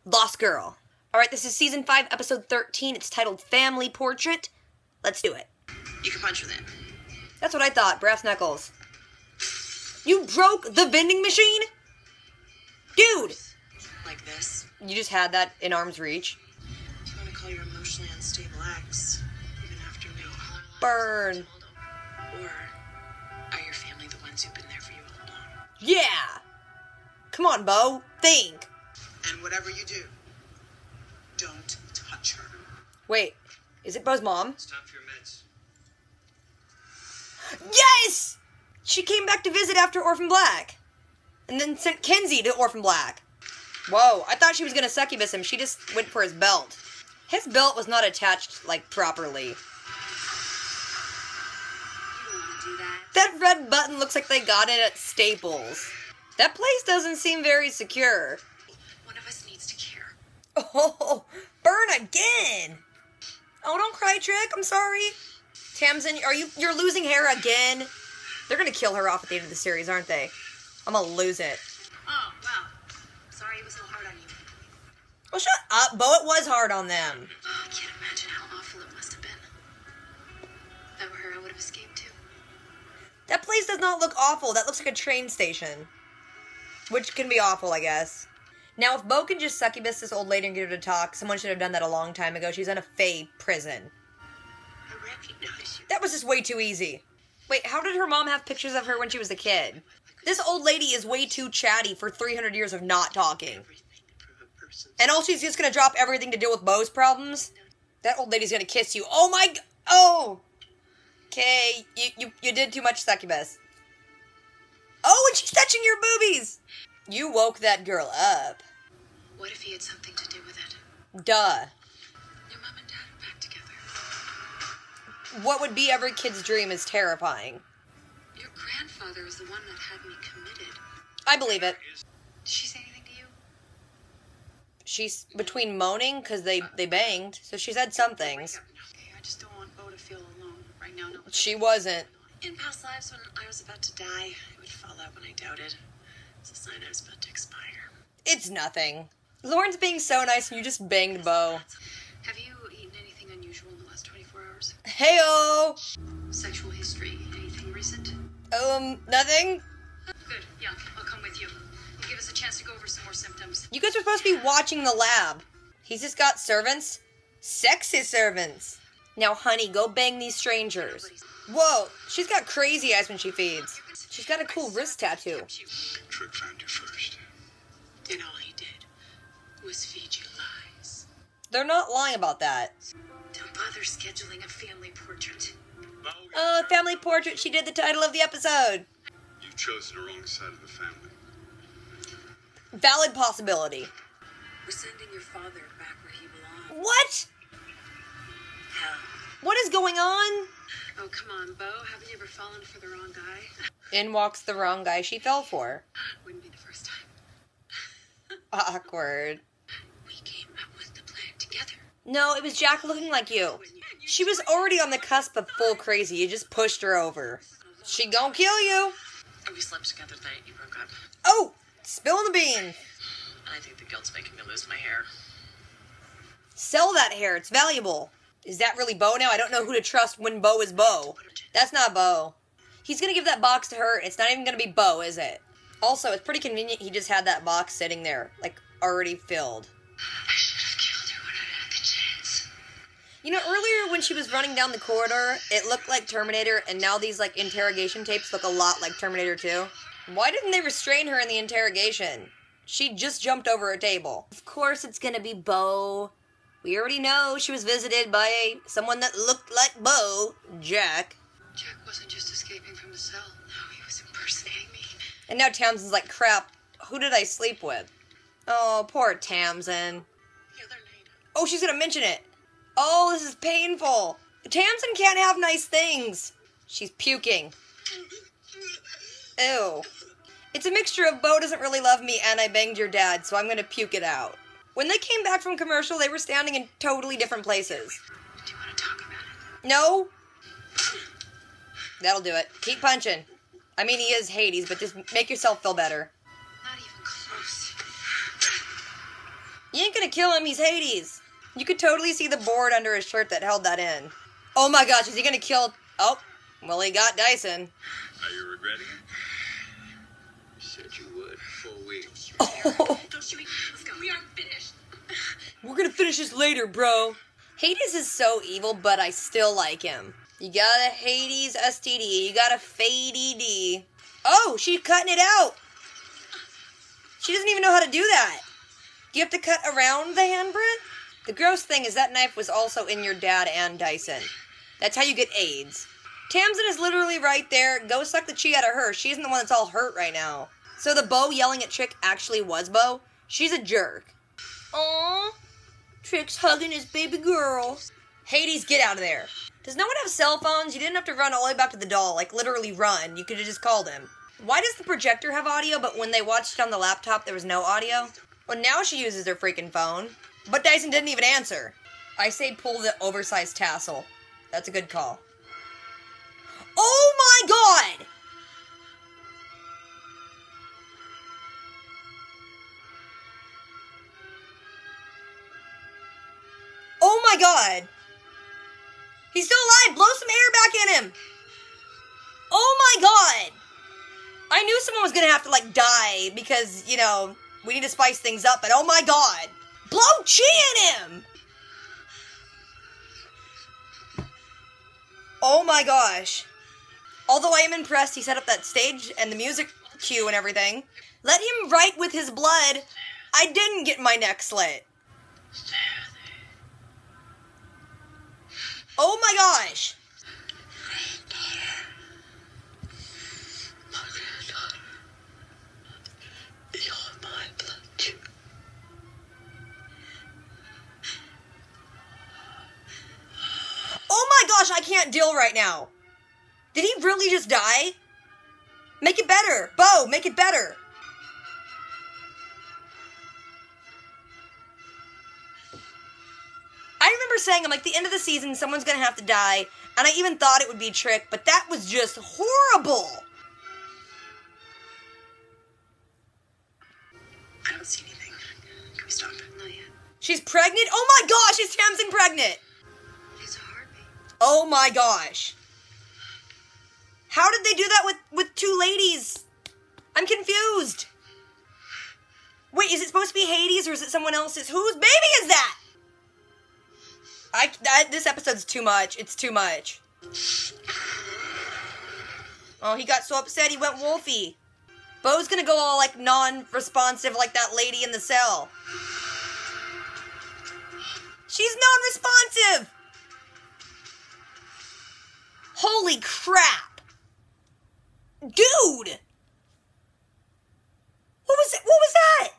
Lost Girl. Alright, this is Season 5, Episode 13. It's titled Family Portrait. Let's do it. You can punch with it. That's what I thought, brass knuckles. You broke the vending machine? Dude! Like this. You just had that in arm's reach. Do you want to call your emotionally unstable ex? Even after we all our lives? Burn. Or are your family the ones who've been there for you all along? Yeah! Come on, Bo. Think. And whatever you do, don't touch her. Wait, is it Bo's mom? It's time for your meds. Yes! She came back to visit after Orphan Black. And then sent Kenzie to Orphan Black. Whoa, I thought she was gonna succubus him. She just went for his belt. His belt was not attached, like, properly. You don't want to do that. That red button looks like they got it at Staples. That place doesn't seem very secure. One of us needs to care. Oh, burn again! Oh, don't cry, Trick. I'm sorry. Tamsin, you're losing hair again? They're gonna kill her off at the end of the series, aren't they? I'm gonna lose it. Oh, wow. Sorry it was so hard on you. Well, shut up, Bo. It was hard on them. Oh, I can't imagine how awful it must have been. If I were her, I would have escaped too. That place does not look awful. That looks like a train station. Which can be awful, I guess. Now, if Bo can just succubus this old lady and get her to talk, someone should have done that a long time ago. She's in a Fae prison. I recognize you. That was just way too easy. Wait, how did her mom have pictures of her when she was a kid? This old lady is way too chatty for 300 years of not talking. And all she's just gonna drop everything to deal with Bo's problems? That old lady's gonna kiss you. Oh my... Oh! Okay, you did too much succubus. Oh, and she's touching your boobies! You woke that girl up. What if he had something to do with it? Duh. Your mom and dad are back together. What would be every kid's dream is terrifying. Your grandfather is the one that had me committed. I believe it. Did she say anything to you? She's between moaning because they banged, so she said some things. Okay, I just don't want Bo to feel alone right now. No. She wasn't. In past lives, when I was about to die, I would fall out when I doubted. It's a sign I was about to expire. It's nothing. Lauren's being so nice and you just banged Bo. Have you eaten anything unusual in the last 24 hours? Heyo! Sexual history, anything recent? Nothing? Good, yeah, I'll come with you. It'll give us a chance to go over some more symptoms. You guys are supposed to be watching the lab. He's just got servants? Sexy servants. Now, honey, go bang these strangers. Whoa, she's got crazy eyes when she feeds. She's got a cool wrist tattoo. Trick found you first. And all he did was feed you lies. They're not lying about that. Don't bother scheduling a family portrait. Oh, family portrait. She did the title of the episode. You've chosen the wrong side of the family. Valid possibility. We're sending your father back where he belongs. What? Hell. What is going on? Oh, come on, Bo. Haven't you ever fallen for the wrong guy? In walks the wrong guy she fell for. Wouldn't be the first time. Awkward. We came up with the plan together. No, it was Jack looking like you. She was already on the cusp of full crazy. You just pushed her over. She gon' kill you. We slept together the night you broke up. Oh, spilling the beans. I think the guilt's making me lose my hair. Sell that hair. It's valuable. Is that really Bo now? I don't know who to trust when Bo is Bo. That's not Bo. He's gonna give that box to her. It's not even gonna be Bo, is it? Also, it's pretty convenient he just had that box sitting there, like, already filled. I should have killed her when I had the chance. You know, earlier when she was running down the corridor, it looked like Terminator, and now these, like, interrogation tapes look a lot like Terminator 2. Why didn't they restrain her in the interrogation? She just jumped over a table. Of course it's gonna be Bo. We already know she was visited by someone that looked like Bo, Jack. Jack wasn't just escaping from the cell. No, he was impersonating me. And now Tamsin's like, crap, who did I sleep with? Oh, poor Tamsin. The other night. Oh, she's gonna mention it. Oh, this is painful. Tamsin can't have nice things. She's puking. Ew. It's a mixture of Bo doesn't really love me and I banged your dad, so I'm gonna puke it out. When they came back from commercial, they were standing in totally different places. Do you want to talk about it? No? That'll do it. Keep punching. I mean, he is Hades, but just make yourself feel better. Not even close. You ain't gonna kill him, he's Hades. You could totally see the board under his shirt that held that in. Oh my gosh, is he gonna kill... Oh, well, he got Dyson. Are you regretting it? You said you would. 4 weeks. Oh. Don't you... Let's go. We aren't finished. We're gonna finish this later, bro. Hades is so evil, but I still like him. You got a Hades STD. You got a Fade ED. Oh, she's cutting it out. She doesn't even know how to do that. Do you have to cut around the handprint? The gross thing is that knife was also in your dad and Dyson. That's how you get AIDS. Tamsin is literally right there. Go suck the chi out of her. She isn't the one that's all hurt right now. So the Bo yelling at Trick actually was Bo? She's a jerk. Aww. Trick's hugging his baby girl. Hades, get out of there. Does no one have cell phones? You didn't have to run all the way back to the doll. Like, literally run. You could have just called him. Why does the projector have audio, but when they watched it on the laptop, there was no audio? Well, now she uses her freaking phone. But Dyson didn't even answer. I say pull the oversized tassel. That's a good call. Oh my god! Oh my god! He's still alive! Blow some air back in him! Oh my god! I knew someone was gonna have to, like, die because, you know, we need to spice things up, but oh my god! Blow chi in him! Oh my gosh. Although I am impressed he set up that stage and the music cue and everything. Let him write with his blood. I didn't get my neck slit. Oh my gosh. Oh my gosh, I can't deal right now. Did he really just die? Make it better. Bo, make it better. I remember saying, I'm like, the end of the season, someone's gonna have to die. And I even thought it would be Trick, but that was just horrible. I don't see anything. Can we stop? Not yet. She's pregnant? Oh my gosh, is Tamsin pregnant? It's a heartbeat. Oh my gosh. How did they do that with two ladies? I'm confused. Wait, is it supposed to be Hades or is it someone else's? Whose baby is that? This episode's too much. It's too much. Oh, he got so upset he went wolfy. Bo's gonna go all, like, non-responsive like that lady in the cell. She's non-responsive! Holy crap! Dude! What was it? What was that?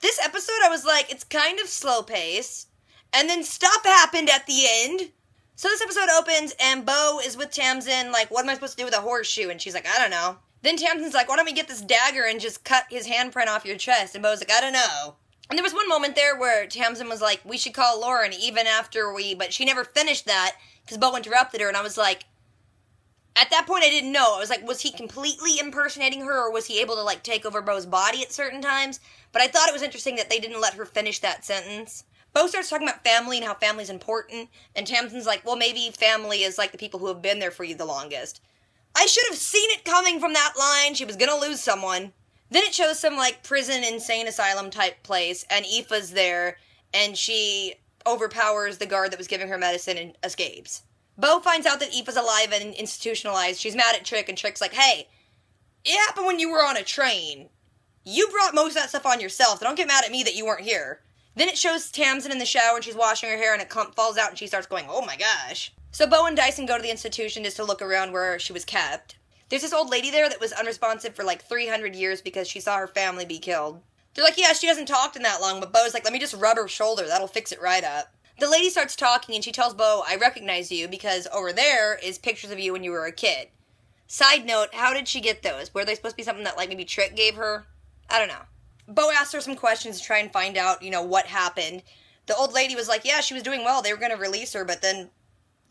This episode, I was like, it's kind of slow pace. And then stuff happened at the end. So this episode opens, and Bo is with Tamsin, like, what am I supposed to do with a horseshoe? And she's like, I don't know. Then Tamsin's like, why don't we get this dagger and just cut his handprint off your chest? And Bo's like, I don't know. And there was one moment there where Tamsin was like, we should call Lauren even after but she never finished that, because Bo interrupted her, and I was like, at that point I didn't know. I was like, was he completely impersonating her, or was he able to, like, take over Bo's body at certain times? But I thought it was interesting that they didn't let her finish that sentence. Bo starts talking about family and how family's important, and Tamsin's like, well, maybe family is like the people who have been there for you the longest. I should have seen it coming from that line. She was gonna lose someone. Then it shows some, like, prison, insane asylum type place, and Aoife's there, and she overpowers the guard that was giving her medicine and escapes. Bo finds out that Aoife's alive and institutionalized. She's mad at Trick, and Trick's like, hey, it happened when you were on a train. You brought most of that stuff on yourself, so don't get mad at me that you weren't here. Then it shows Tamsin in the shower, and she's washing her hair, and a clump falls out, and she starts going, oh my gosh. So Bo and Dyson go to the institution just to look around where she was kept. There's this old lady there that was unresponsive for like 300 years because she saw her family be killed. They're like, yeah, she hasn't talked in that long, but Bo's like, let me just rub her shoulder, that'll fix it right up. The lady starts talking, and she tells Bo, I recognize you because over there is pictures of you when you were a kid. Side note, how did she get those? Were they supposed to be something that, like, maybe Trick gave her? I don't know. Bo asked her some questions to try and find out, you know, what happened. The old lady was like, yeah, she was doing well. They were going to release her, but then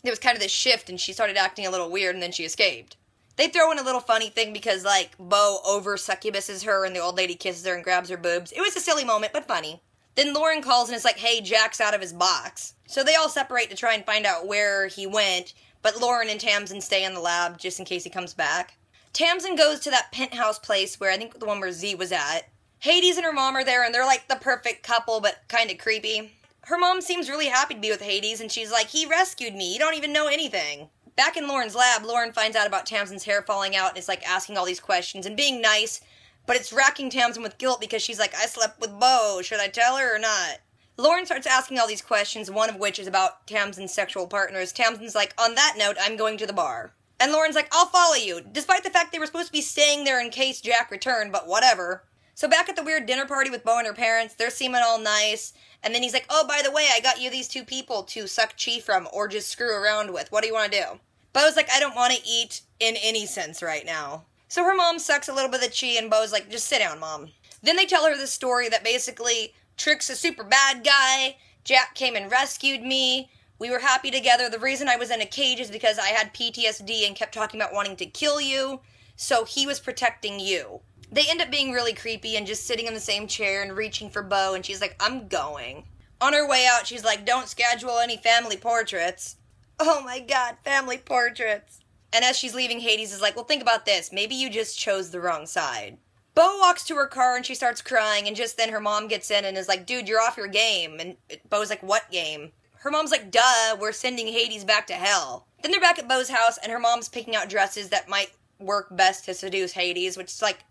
there was kind of this shift, and she started acting a little weird, and then she escaped. They throw in a little funny thing because, like, Bo over-succubuses her and the old lady kisses her and grabs her boobs. It was a silly moment, but funny. Then Lauren calls and it's like, hey, Jack's out of his box. So they all separate to try and find out where he went, but Lauren and Tamsin stay in the lab just in case he comes back. Tamsin goes to that penthouse place where I think the one where Z was at. Hades and her mom are there and they're like the perfect couple, but kind of creepy. Her mom seems really happy to be with Hades and she's like, he rescued me, you don't even know anything. Back in Lauren's lab, Lauren finds out about Tamsin's hair falling out and is like asking all these questions and being nice, but it's racking Tamsin with guilt because she's like, I slept with Bo, should I tell her or not? Lauren starts asking all these questions, one of which is about Tamsin's sexual partners. Tamsin's like, on that note, I'm going to the bar. And Lauren's like, I'll follow you, despite the fact they were supposed to be staying there in case Jack returned, but whatever. So back at the weird dinner party with Bo and her parents, they're seeming all nice, and then he's like, oh, by the way, I got you these 2 people to suck chi from or just screw around with. What do you want to do? Bo's like, I don't want to eat in any sense right now. So her mom sucks a little bit of the chi, and Bo's like, just sit down, Mom. Then they tell her this story that basically Trick's a super bad guy, Jack came and rescued me, we were happy together, the reason I was in a cage is because I had PTSD and kept talking about wanting to kill you, so he was protecting you. They end up being really creepy and just sitting in the same chair and reaching for Bo, and she's like, I'm going. On her way out, she's like, don't schedule any family portraits. Oh my god, family portraits. And as she's leaving, Hades is like, well, think about this. Maybe you just chose the wrong side. Bo walks to her car and she starts crying, and just then her mom gets in and is like, dude, you're off your game. And Bo's like, what game? Her mom's like, duh, we're sending Hades back to hell. Then they're back at Bo's house, and her mom's picking out dresses that might work best to seduce Hades, which is like,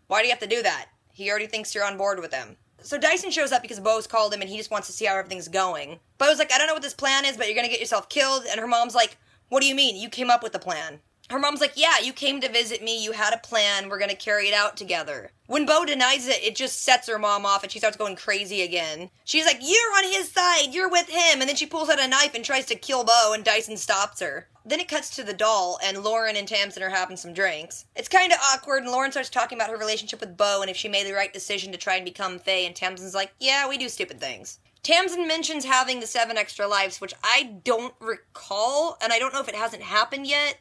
why do you have to do that? He already thinks you're on board with him. So Dyson shows up because Bo's called him and he just wants to see how everything's going. Bo's like, I don't know what this plan is, but you're gonna get yourself killed. And her mom's like, what do you mean? You came up with the plan. Her mom's like, yeah, you came to visit me, you had a plan, we're gonna carry it out together. When Bo denies it, it just sets her mom off and she starts going crazy again. She's like, you're on his side, you're with him, and then she pulls out a knife and tries to kill Bo, and Dyson stops her. Then it cuts to the doll, and Lauren and Tamsin are having some drinks. It's kinda awkward, and Lauren starts talking about her relationship with Bo and if she made the right decision to try and become Fae, and Tamsin's like, yeah, we do stupid things. Tamsin mentions having the 7 extra lives, which I don't recall, and I don't know if it hasn't happened yet.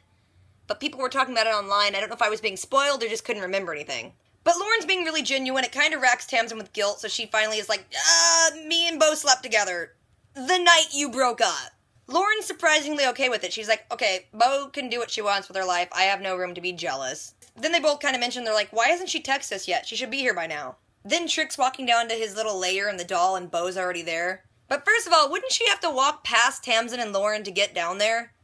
But people were talking about it online. I don't know if I was being spoiled or just couldn't remember anything. But Lauren's being really genuine. It kind of racks Tamsin with guilt, so she finally is like, me and Bo slept together the night you broke up. Lauren's surprisingly okay with it. She's like, okay, Bo can do what she wants with her life. I have no room to be jealous. Then they both kind of mention, they're like, why hasn't she texted us yet? She should be here by now. Then Trick's walking down to his little lair in the doll, and Bo's already there. But first of all, wouldn't she have to walk past Tamsin and Lauren to get down there?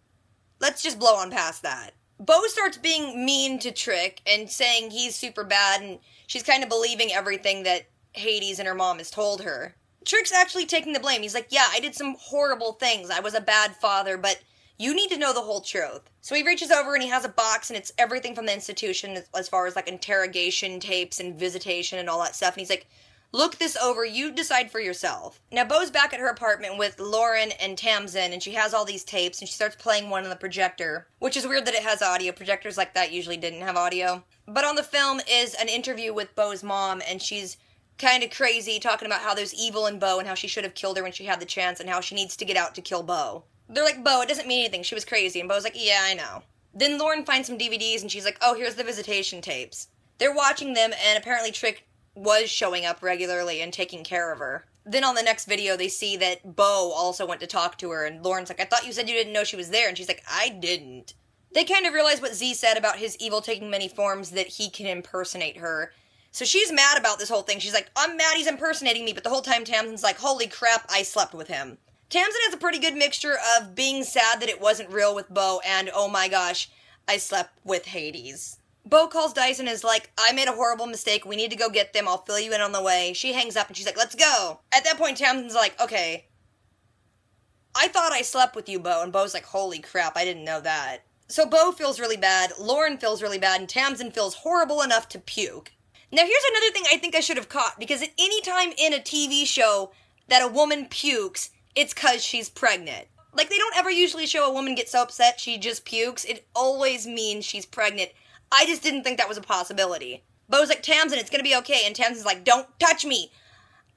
Let's just blow on past that. Bo starts being mean to Trick and saying he's super bad, and she's kind of believing everything that Hades and her mom has told her. Trick's actually taking the blame. He's like, yeah, I did some horrible things. I was a bad father, but you need to know the whole truth. So he reaches over and he has a box, and it's everything from the institution as far as like interrogation tapes and visitation and all that stuff. And he's like, look this over, you decide for yourself. Now, Bo's back at her apartment with Lauren and Tamsin, and she has all these tapes, and she starts playing one on the projector, which is weird that it has audio. Projectors like that usually didn't have audio. But on the film is an interview with Bo's mom, and she's kind of crazy, talking about how there's evil in Bo and how she should have killed her when she had the chance, and how she needs to get out to kill Bo. They're like, Bo, it doesn't mean anything, she was crazy, and Bo's like, yeah, I know. Then Lauren finds some DVDs, and she's like, oh, here's the visitation tapes. They're watching them, and apparently Trick was showing up regularly and taking care of her. Then on the next video, they see that Bo also went to talk to her, and Lauren's like, I thought you said you didn't know she was there, and she's like, I didn't. They kind of realize what Z said about his evil taking many forms, that he can impersonate her. So she's mad about this whole thing. She's like, I'm mad he's impersonating me, but the whole time Tamsin's like, holy crap, I slept with him. Tamsin has a pretty good mixture of being sad that it wasn't real with Bo and, oh my gosh, I slept with Hades. Bo calls Dyson and is like, I made a horrible mistake, we need to go get them, I'll fill you in on the way. She hangs up and she's like, let's go. At that point, Tamsin's like, okay, I thought I slept with you, Bo, and Bo's like, holy crap, I didn't know that. So Bo feels really bad, Lauren feels really bad, and Tamsin feels horrible enough to puke. Now here's another thing I think I should have caught, because at any time in a TV show that a woman pukes, it's cause she's pregnant. Like, they don't ever usually show a woman get so upset she just pukes, it always means she's pregnant. I just didn't think that was a possibility. Bo's like, Tamsin, it's gonna be okay. And Tamsin's like, don't touch me.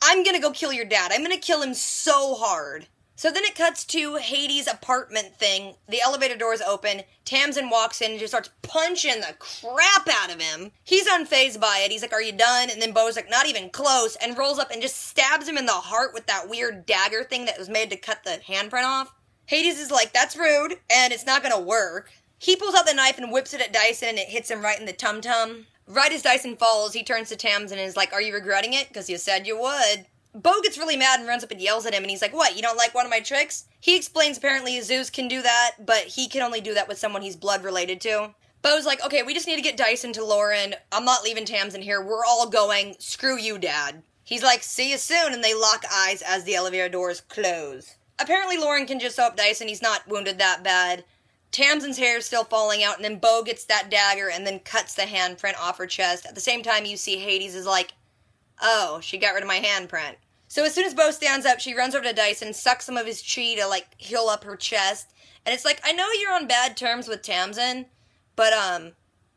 I'm gonna go kill your dad. I'm gonna kill him so hard. So then it cuts to Hades' apartment thing. The elevator doors open. Tamsin walks in and just starts punching the crap out of him. He's unfazed by it. He's like, are you done? And then Bo's like, not even close, and rolls up and just stabs him in the heart with that weird dagger thing that was made to cut the handprint off. Hades is like, that's rude, and it's not gonna work. He pulls out the knife and whips it at Dyson, and it hits him right in the tum-tum. Right as Dyson falls, he turns to Tamsin and is like, are you regretting it? Because you said you would. Bo gets really mad and runs up and yells at him, and he's like, what, you don't like one of my tricks? He explains apparently Zeus can do that, but he can only do that with someone he's blood related to. Bo's like, okay, we just need to get Dyson to Lauren. I'm not leaving Tamsin here. We're all going. Screw you, Dad. He's like, see you soon, and they lock eyes as the elevator doors close. Apparently Lauren can just sew up Dyson. He's not wounded that bad. Tamsin's hair is still falling out, and then Bo gets that dagger and then cuts the handprint off her chest. At the same time, you see Hades is like, oh, she got rid of my handprint. So as soon as Bo stands up, she runs over to Dyson, sucks some of his chi to, like, heal up her chest. And it's like, I know you're on bad terms with Tamsin, but,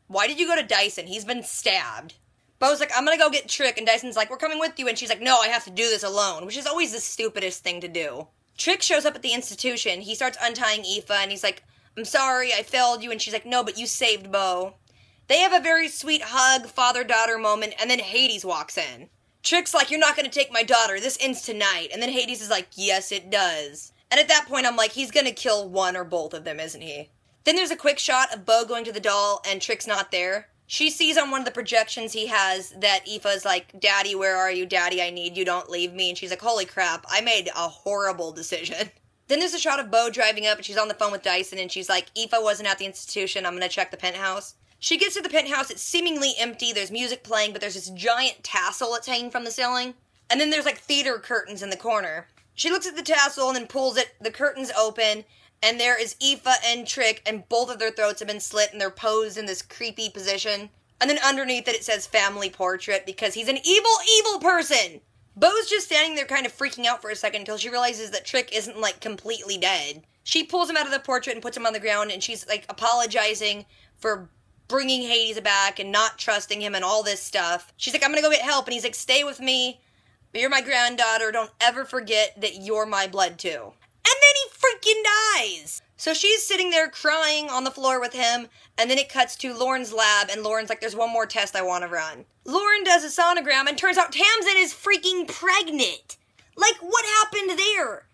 why did you go to Dyson? He's been stabbed. Bo's like, I'm gonna go get Trick, and Dyson's like, we're coming with you, and she's like, no, I have to do this alone, which is always the stupidest thing to do. Trick shows up at the institution. He starts untying Aoife, and he's like, I'm sorry, I failed you, and she's like, no, but you saved Bo. They have a very sweet hug, father-daughter moment, and then Hades walks in. Trick's like, you're not gonna take my daughter, this ends tonight. And then Hades is like, yes, it does. And at that point, I'm like, he's gonna kill one or both of them, isn't he? Then there's a quick shot of Bo going to the doll, and Trick's not there. She sees on one of the projections he has that Aoife's like, Daddy, where are you? Daddy, I need you, don't leave me. And she's like, holy crap, I made a horrible decision. Then there's a shot of Bo driving up, and she's on the phone with Dyson, and she's like, Aoife wasn't at the institution, I'm gonna check the penthouse. She gets to the penthouse, it's seemingly empty, there's music playing, but there's this giant tassel that's hanging from the ceiling. And then there's like theater curtains in the corner. She looks at the tassel and then pulls it, the curtains open, and there is Aoife and Trick, and both of their throats have been slit, and they're posed in this creepy position. And then underneath it says family portrait, because he's an evil, evil person! Bo's just standing there kind of freaking out for a second until she realizes that Trick isn't like completely dead. She pulls him out of the portrait and puts him on the ground, and she's like apologizing for bringing Hades back and not trusting him and all this stuff. She's like, I'm gonna go get help, and he's like, stay with me. You're my granddaughter. Don't ever forget that you're my blood too. And then he freaking dies! So she's sitting there crying on the floor with him, and then it cuts to Lauren's lab, and Lauren's like, there's one more test I want to run. Lauren does a sonogram, and turns out Tamsin is freaking pregnant! Like, what happened there?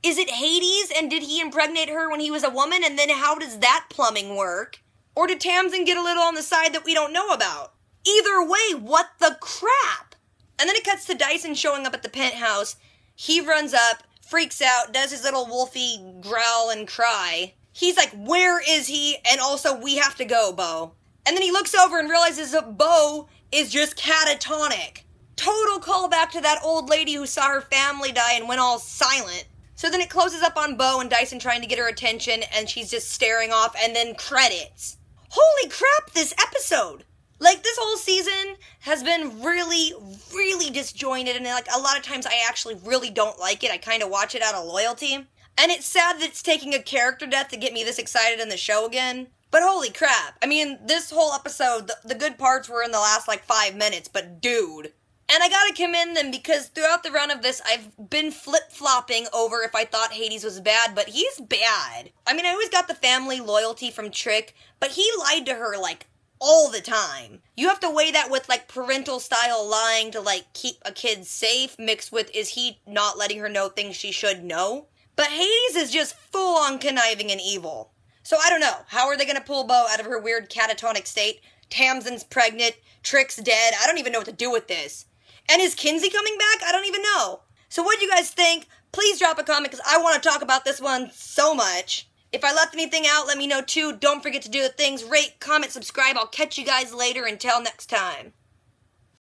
Is it Hades, and did he impregnate her when he was a woman, and then how does that plumbing work? Or did Tamsin get a little on the side that we don't know about? Either way, what the crap? And then it cuts to Dyson showing up at the penthouse. He runs up, freaks out, does his little wolfy growl and cry. He's like, where is he? And also, we have to go, Bo. And then he looks over and realizes that Bo is just catatonic. Total callback to that old lady who saw her family die and went all silent. So then it closes up on Bo and Dyson trying to get her attention, and she's just staring off, and then credits. Holy crap, this episode! Like, this whole season has been really, really disjointed, and like, a lot of times I actually really don't like it. I kind of watch it out of loyalty. And it's sad that it's taking a character death to get me this excited in the show again. But holy crap. I mean, this whole episode, the good parts were in the last, like, 5 minutes, but dude. And I gotta commend them, because throughout the run of this, I've been flip-flopping over if I thought Hades was bad, but he's bad. I mean, I always got the family loyalty from Trick, but he lied to her, like, all the time. You have to weigh that with, like, parental-style lying to, like, keep a kid safe, mixed with, is he not letting her know things she should know? But Hades is just full-on conniving and evil. So I don't know, how are they gonna pull Bo out of her weird catatonic state? Tamsin's pregnant, Trick's dead, I don't even know what to do with this. And is Kinsey coming back? I don't even know. So what do you guys think? Please drop a comment, because I want to talk about this one so much. If I left anything out, let me know too. Don't forget to do the things. Rate, comment, subscribe. I'll catch you guys later. Until next time.